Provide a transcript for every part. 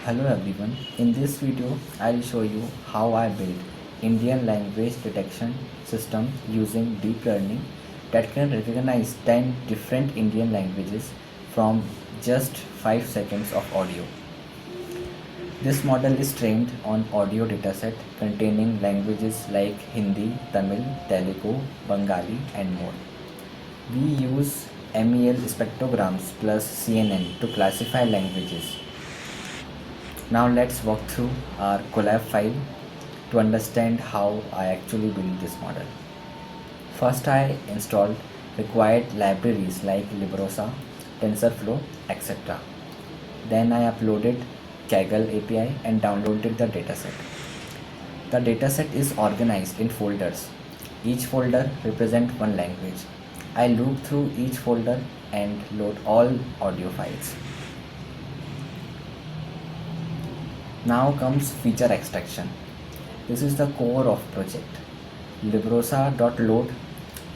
Hello everyone, in this video I'll show you how I built Indian language detection system using deep learning that can recognize 10 different Indian languages from just 5 seconds of audio. This model is trained on audio dataset containing languages like Hindi, Tamil, Telugu, Bengali and more. We use MEL spectrograms plus CNN to classify languages. Now let's walk through our Colab file to understand how I actually built this model. First I installed required libraries like Librosa, TensorFlow, etc. Then I uploaded Kaggle API and downloaded the dataset. The dataset is organized in folders. Each folder represents one language. I loop through each folder and load all audio files. Now comes feature extraction. This is the core of project. Librosa.load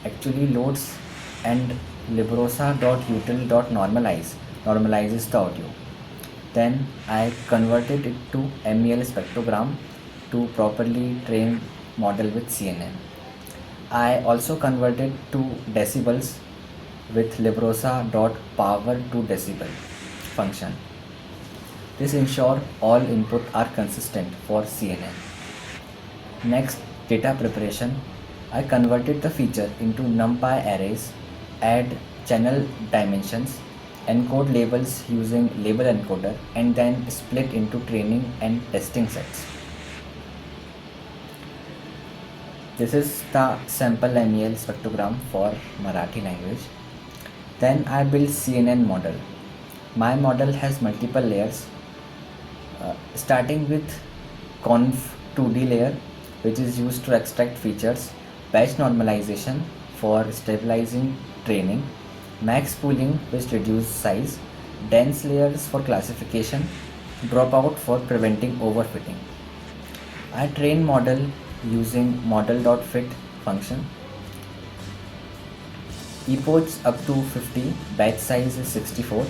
actually loads and librosa.util.normalize normalizes the audio. Then I converted it to MEL spectrogram to properly train model with CNN. I also converted to decibels with librosa.power to decibel function. This ensures all input are consistent for CNN. Next, data preparation. I converted the feature into NumPy arrays, add channel dimensions, encode labels using label encoder, and then split into training and testing sets. This is the sample MEL spectrogram for Marathi language. Then I built CNN model. My model has multiple layers. Starting with conv 2D layer, which is used to extract features, batch normalization for stabilizing training, max pooling which reduces size, dense layers for classification, dropout for preventing overfitting. I train model using model.fit function. Epochs up to 50, batch size is 64.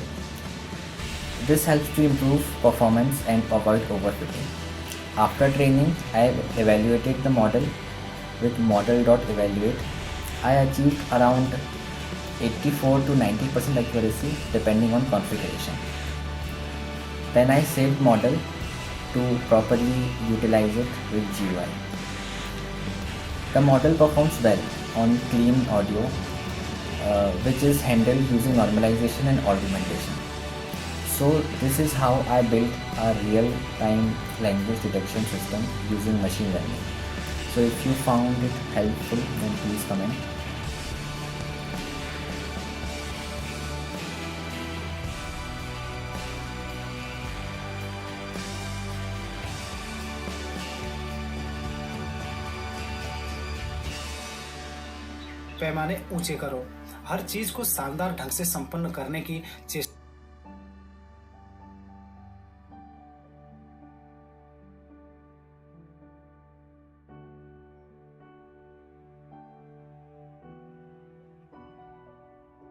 This helps to improve performance and avoid overfitting. After training, I evaluated the model with model.evaluate. I achieved around 84 to 90% accuracy depending on configuration. Then I saved model to properly utilize it with GUI. The model performs well on clean audio, which is handled using normalization and augmentation. So this is how I built a real-time language detection system using machine learning. So if you found it helpful, then please comment. पैमाने ऊंचे करो। हर चीज को शानदार ढंग से संपन्न करने की चेष्टा।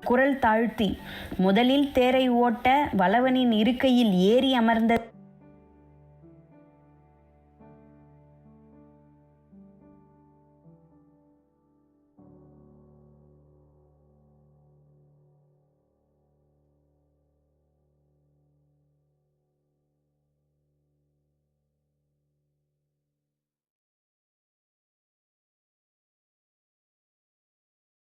குரல் தாழ்த்தி முதலில் தேரை ஓட்ட வளவனின் இருக்கையில் ஏறி அமர்ந்த